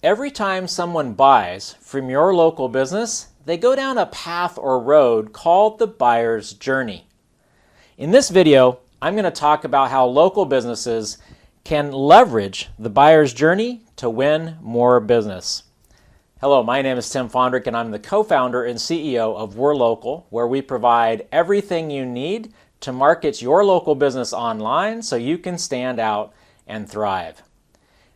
Every time someone buys from your local business, they go down a path or road called the buyer's journey. In this video, I'm going to talk about how local businesses can leverage the buyer's journey to win more business. Hello, my name is Tim Fondrick and I'm the co-founder and CEO of WhirLocal, where we provide everything you need to market your local business online so you can stand out and thrive.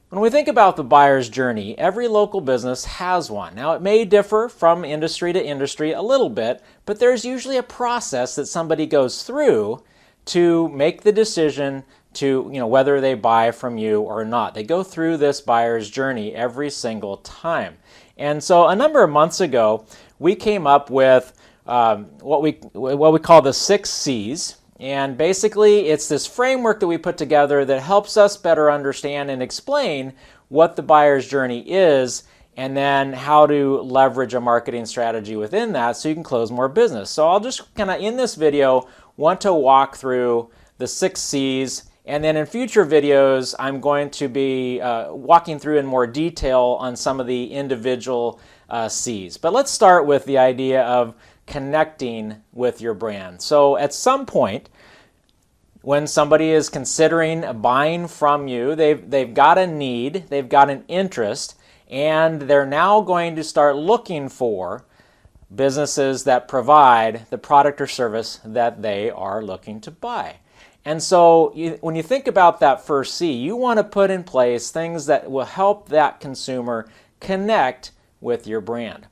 When we think about the buyer's journey, every local business has one. Now, it may differ from industry to industry a little bit, but there's usually a process that somebody goes through to make the decision to, whether they buy from you or not. They go through this buyer's journey every single time. And so a number of months ago, we came up with what we call the 6 C's. And basically, it's this framework that we put together that helps us better understand and explain what the buyer's journey is, and then how to leverage a marketing strategy within that so you can close more business. So I'll just kind of, in this video, want to walk through the 6 C's, and then in future videos, I'm going to be walking through in more detail on some of the individual C's. But let's start with the idea of connecting with your brand. So at some point, when somebody is considering buying from you, they've got a need, they've got an interest, and they're now going to start looking for businesses that provide the product or service that they are looking to buy. And so when you think about that first C, you want to put in place things that will help that consumer connect with your brand.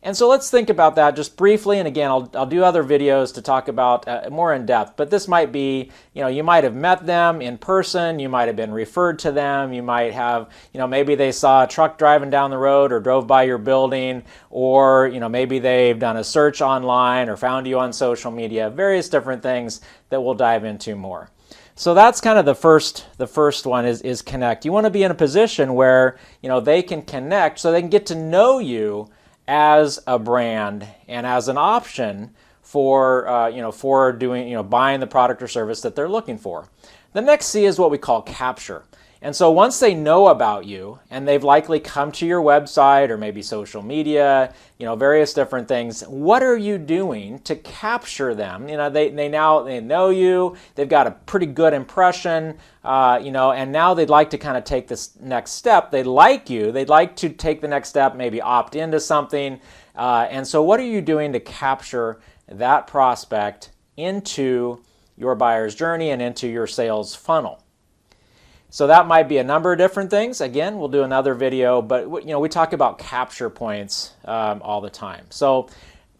And so let's think about that just briefly, and again, I'll do other videos to talk about more in depth, but this might be, you might have met them in person, you might have been referred to them, you might have, maybe they saw a truck driving down the road or drove by your building, or, maybe they've done a search online or found you on social media, various different things that we'll dive into more. So that's kind of the first one is connect. You want to be in a position where, they can connect so they can get to know you as a brand and as an option for for doing buying the product or service that they're looking for. The next C is what we call capture. And so once they know about you and they've likely come to your website or maybe social media, various different things, what are you doing to capture them? They know you, they've got a pretty good impression, and now they'd like to kind of take this next step. They like you, they'd like to take the next step, maybe opt into something. And so what are you doing to capture that prospect into your buyer's journey and into your sales funnel? So that might be a number of different things. Again, we'll do another video, but we talk about capture points all the time. So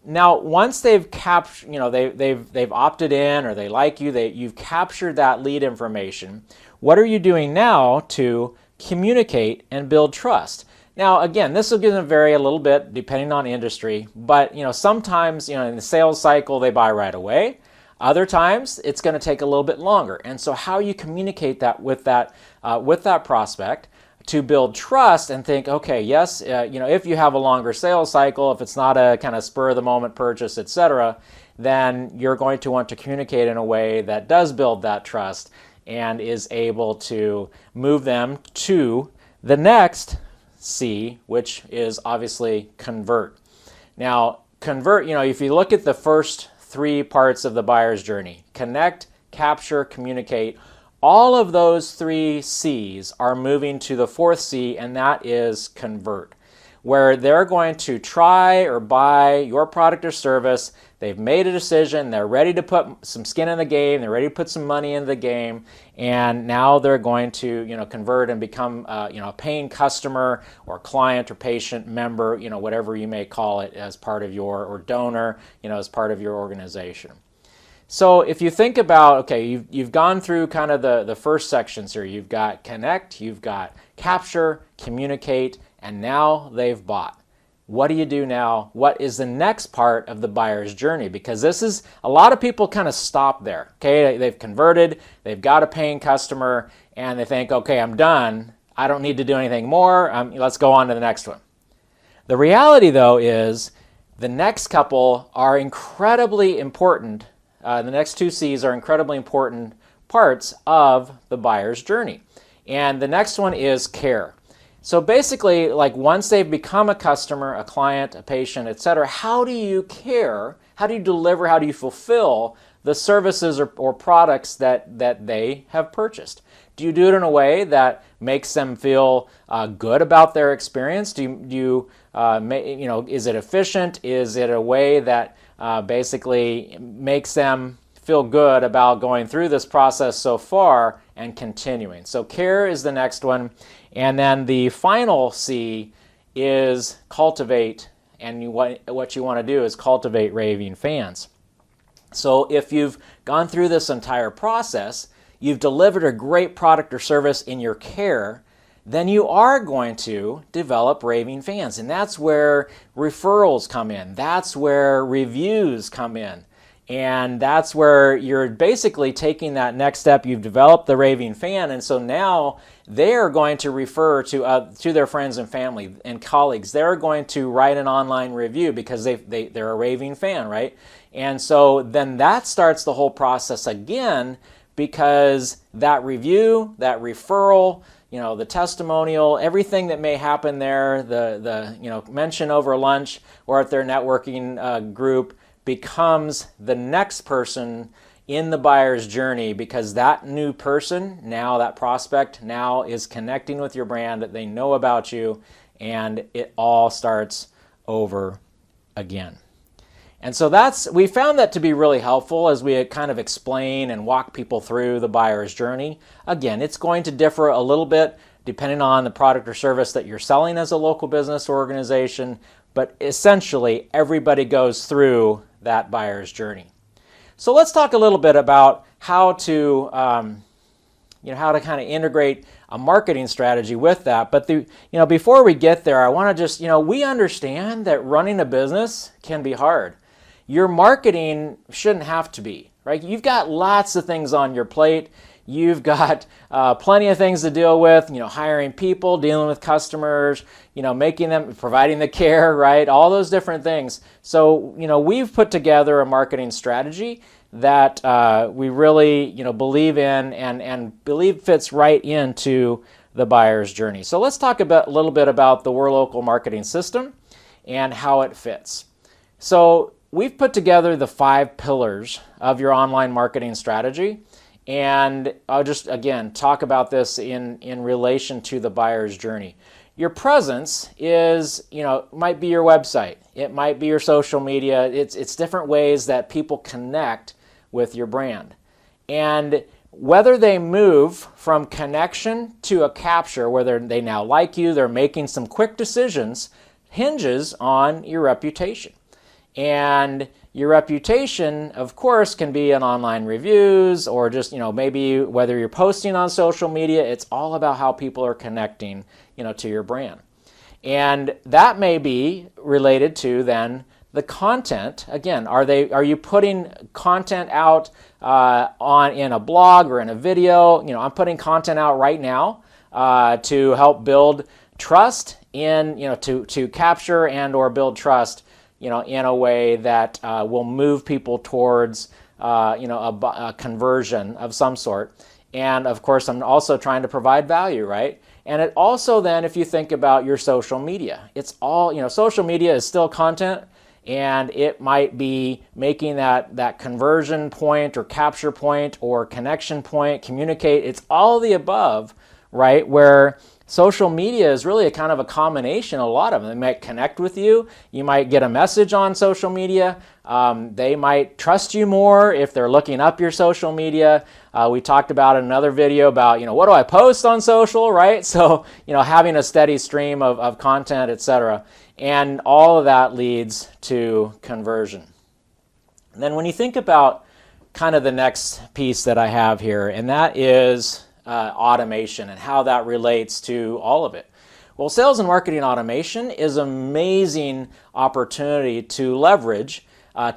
now once they've captured, they've opted in or they like you, you've captured that lead information. What are you doing now to communicate and build trust? Now, again, this is going to vary a little bit depending on industry, but sometimes in the sales cycle they buy right away. Other times, it's going to take a little bit longer. And so how you communicate that with that prospect to build trust and think, okay, yes, if you have a longer sales cycle, if it's not a kind of spur-of-the-moment purchase, etc., then you're going to want to communicate in a way that does build that trust and is able to move them to the next C, which is obviously convert. Now, convert, if you look at the first 3 parts of the buyer's journey: connect, capture, communicate. All of those 3 C's are moving to the 4th C, and that is convert, where they're going to try or buy your product or service. They've made a decision, they're ready to put some skin in the game, they're ready to put some money in the game, and now they're going to convert and become a paying customer or client or patient member, whatever you may call it, as part of your, or donor, as part of your organization. So if you think about, okay, you've gone through kind of the first sections here. You've got connect, you've got capture, communicate, and now they've bought. What do you do now? What is the next part of the buyer's journey? Because this is, a lot of people kind of stop there. Okay, they've converted, they've got a paying customer, and they think, okay, I'm done. I don't need to do anything more. Let's go on to the next one. The reality, though, is the next couple are incredibly important. The next 2 C's are incredibly important parts of the buyer's journey. And the next one is care. So basically, like once they've become a customer, a client, a patient, etc., how do you care? How do you deliver? How do you fulfill the services or products that they have purchased? Do you do it in a way that makes them feel good about their experience? Is it efficient? Is it a way that basically makes them feel good about going through this process so far and continuing? So care is the next one. And then the final C is cultivate, and what you want to do is cultivate raving fans. So if you've gone through this entire process, you've delivered a great product or service in your care, then you are going to develop raving fans. And that's where referrals come in. That's where reviews come in. And that's where you're basically taking that next step. You've developed the raving fan, and so now they're going to refer to their friends and family and colleagues. They're going to write an online review because they're a raving fan, right? And so then that starts the whole process again, because that review, that referral, the testimonial, everything that may happen there, the mention over lunch or at their networking group, becomes the next person in the buyer's journey, because that new person, now that prospect, now is connecting with your brand, that they know about you, and it all starts over again. And so we found that to be really helpful as we kind of explain and walk people through the buyer's journey. Again, it's going to differ a little bit depending on the product or service that you're selling as a local business or organization, but essentially everybody goes through that buyer's journey. So let's talk a little bit about how to kind of integrate a marketing strategy with that. But before we get there, I want to just, we understand that running a business can be hard. Your marketing shouldn't have to be, right? You've got lots of things on your plate. You've got plenty of things to deal with, hiring people, dealing with customers, providing the care, right? All those different things. So, we've put together a marketing strategy that we really, believe in and believe fits right into the buyer's journey. So let's talk a little bit about the WhirLocal Marketing System and how it fits. So we've put together the 5 pillars of your online marketing strategy. And I'll just, again, talk about this in relation to the buyer's journey. Your presence is, might be your website. It might be your social media. It's different ways that people connect with your brand. And whether they move from connection to a capture, whether they now like you, they're making some quick decisions, hinges on your reputation. And your reputation, of course, can be in online reviews or just, maybe whether you're posting on social media, it's all about how people are connecting, to your brand. And that may be related to then the content. Again, are you putting content out in a blog or in a video? I'm putting content out right now to help build trust to capture and or build trust in a way that will move people towards a conversion of some sort. And of course, I'm also trying to provide value, right? And it also then, if you think about your social media, it's all, social media is still content, and it might be making that conversion point or capture point or connection point, communicate. It's all the above, right? Where social media is really a kind of a combination, a lot of them. They might connect with you. You might get a message on social media. They might trust you more if they're looking up your social media. We talked about in another video about, what do I post on social, right? So, having a steady stream of content, etc. And all of that leads to conversion. And then when you think about kind of the next piece that I have here, and that is automation and how that relates to all of it. Well, sales and marketing automation is an amazing opportunity to leverage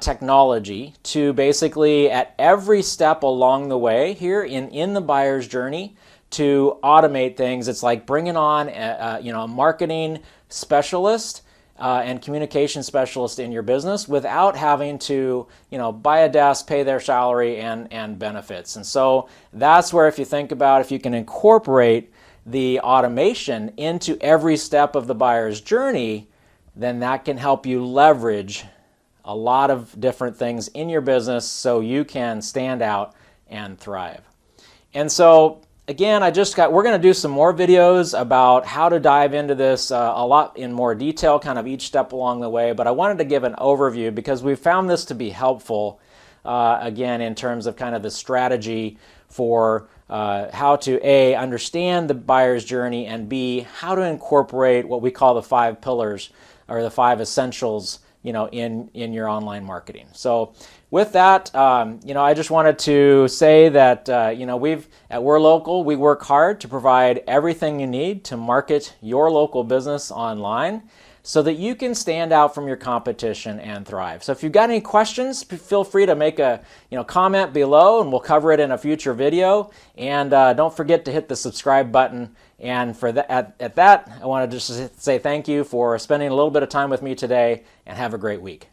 technology to basically at every step along the way here in the buyer's journey to automate things. It's like bringing on a marketing specialist and communication specialist in your business without having to, buy a desk, pay their salary and benefits. And so that's where, if you think about if you can incorporate the automation into every step of the buyer's journey, then that can help you leverage a lot of different things in your business so you can stand out and thrive. And so again, we're going to do some more videos about how to dive into this a lot in more detail, kind of each step along the way, but I wanted to give an overview because we found this to be helpful, again, in terms of kind of the strategy for how to A, understand the buyer's journey, and B, how to incorporate what we call the 5 pillars or the 5 essentials, in your online marketing. So with that, I just wanted to say that, we've at WhirLocal, we work hard to provide everything you need to market your local business online so that you can stand out from your competition and thrive. So if you've got any questions, feel free to make a comment below and we'll cover it in a future video. And don't forget to hit the subscribe button. And for that, at that, I want to just say thank you for spending a little bit of time with me today and have a great week.